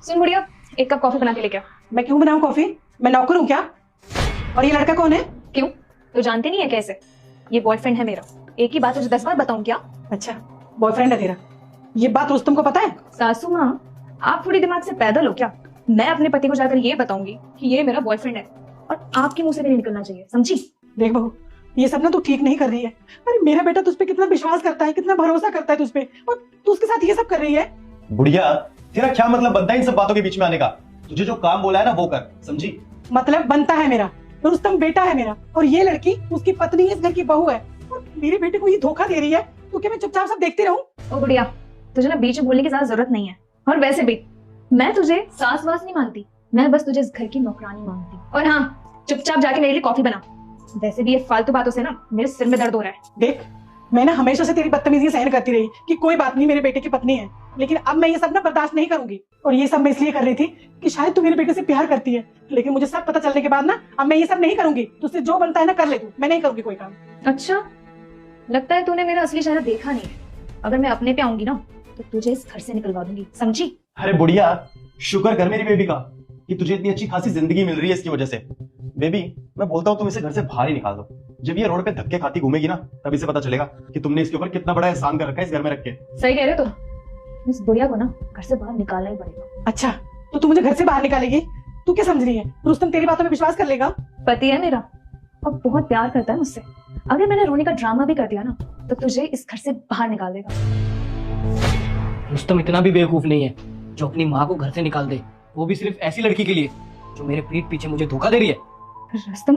सुन बुढ़िया, एक cup coffee बना के लेके आ। मैं क्यों बनाऊं कॉफी? मैं नौकर हूँ क्या? और ये लड़का कौन है? क्यों, तो जानते नहीं है कैसे? ये बॉयफ्रेंड है मेरा। एक ही बात तुझे 10 बार बताऊं क्या? अच्छा, बॉयफ्रेंड है तेरा? ये बात रुस्तम को पता है? सासू माँ, आप थोड़ी दिमाग से पैदल हो क्या? मैं अपने पति को जाकर ये बताऊंगी कि ये मेरा बॉयफ्रेंड है, और आपके मुंह से भी नहीं निकलना चाहिए, समझी? देख बहू, ये सब ना तू ठीक नहीं कर रही है। अरे मेरा बेटा तुझ पे कितना विश्वास करता है, कितना भरोसा करता है तुझ पे, और तू उसके साथ ये सब कर रही है। बुढ़िया, तेरा क्या मतलब बनता है इन सब बातों के बीच में आने का? तुझे जो काम बोला है ना वो कर, समझी? मतलब बनता है मेरा, रुस्तम बेटा है मेरा, और ये लड़की उसकी पत्नी, इस घर की बहू है, और मेरे बेटे को ये धोखा दे रही है। तो क्या मैं चुपचाप सब देखती रहूं? ओ बुढ़िया, तुझे ना बीच में बोलने की ज्यादा जरूरत नहीं है। और वैसे भी मैं तुझे सास वास नहीं मानती, मैं बस तुझे इस घर की नौकरानी मानती। और हाँ, चुपचाप जाके मेरे लिए कॉफी बना। वैसे भी ये फालतू बातों से ना मेरे सिर में दर्द हो रहा है। देख, मैं ना हमेशा से तेरी बदतमीजी सहन करती रही कि कोई बात नहीं, मेरे बेटे की पत्नी है, लेकिन अब मैं ये सब ना बर्दाश्त नहीं करूंगी। और ये सब मैं इसलिए कर रही थी कि शायद तू मेरे बेटे से प्यार करती है, लेकिन मुझे सब पता चलने के बाद ना अब मैं ये सब नहीं करूंगी। तुझसे जो बनता है ना कर ले तू, मैं नहीं करूंगी कोई काम। अच्छा, लगता है तूने मेरा असली चेहरा देखा नहीं है। अगर मैं अपने पे आऊंगी ना तो तुझे इस घर से निकलवा दूंगी, समझी? अरे बुढ़िया, शुक्र कर मेरी बेबी का कि तुझे इतनी अच्छी खासी जिंदगी मिल रही है इसकी वजह से। बेबी, मैं बोलता हूँ तुम इसे घर से बाहर ही निकाल दो। जब ये रोड पे धक्के खाती घूमेगी ना, तब इसे पता चलेगा कि तुमने इसके ऊपर कितना बड़ा एहसान कर रखा है इस घर में रख के। सही कह रहे हो तुम। इस बुढ़िया को ना घर से बाहर निकालना ही पड़ेगा। अच्छा, तो तू मुझे घर से बाहर निकालेगी? तू क्या समझ रही है, रुस्तम तेरी बातों में विश्वास कर लेगा? पति है मेरा और बहुत प्यार करता है मुझसे। अगर मैंने रोने का ड्रामा भी कर दिया ना तो तुझे इस घर से बाहर निकाल देगा। रुस्तम इतना भी बेवकूफ नहीं है जो अपनी माँ को घर से निकाल दे, वो भी सिर्फ ऐसी लड़की के लिए जो मेरे पीठ पीछे मुझे धोखा दे रही है। रुस्तम,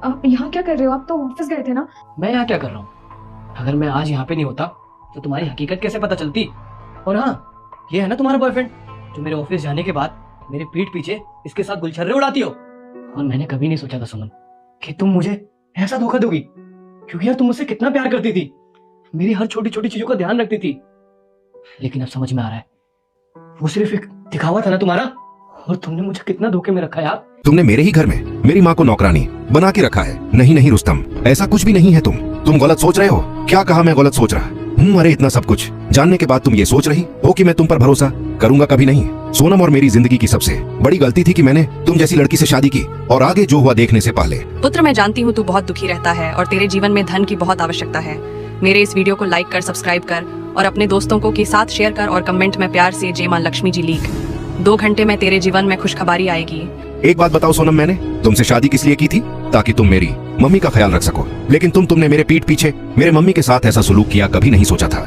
आप यहाँ क्या कर रहे हो? आप तो ऑफिस गए थे ना? मैं यहाँ क्या कर रहा हूँ? अगर मैं आज यहाँ पे नहीं होता तो तुम्हारी हकीकत कैसे पता चलती? और हाँ, ये है ना तुम्हारा बॉयफ्रेंड जो मेरे ऑफिस जाने के बाद मेरे पीठ पीछे इसके साथ गुलछर्रे उड़ाती हो। और मैंने कभी नहीं सोचा था सुमन कि तुम मुझे ऐसा धोखा दोगी, क्योंकि यार तुम मुझसे कितना प्यार करती थी, मेरी हर छोटी छोटी चीजों का ध्यान रखती थी। लेकिन अब समझ में आ रहा है वो सिर्फ एक दिखावा था ना तुम्हारा, और तुमने मुझे कितना धोखे में रखा यार। तुमने मेरे ही घर में मेरी माँ को नौकरानी बना के रखा है। नहीं नहीं रुस्तम, ऐसा कुछ भी नहीं है। तुम गलत सोच रहे हो। क्या कहा मैं गलत सोच रहा हूँ? अरे इतना सब कुछ जानने के बाद तुम ये सोच रही हो कि मैं तुम पर भरोसा करूंगा? कभी नहीं सोनम। और मेरी जिंदगी की सबसे बड़ी गलती थी कि मैंने तुम जैसी लड़की से शादी की, और आगे जो हुआ देखने से पहले। पुत्र, मैं जानती हूँ तू बहुत दुखी रहता है और तेरे जीवन में धन की बहुत आवश्यकता है। मेरे इस वीडियो को लाइक कर, सब्सक्राइब कर और अपने दोस्तों को के साथ शेयर कर, और कमेंट में प्यार से जय मां लक्ष्मी जी लिख। 2 घंटे में तेरे जीवन में खुशखबरी आएगी। एक बात बताओ सोनम, मैंने तुमसे शादी किस लिए की थी? ताकि तुम मेरी मम्मी का ख्याल रख सको। लेकिन तुमने मेरे पीठ पीछे मेरे मम्मी के साथ ऐसा सुलूक किया, कभी नहीं सोचा था।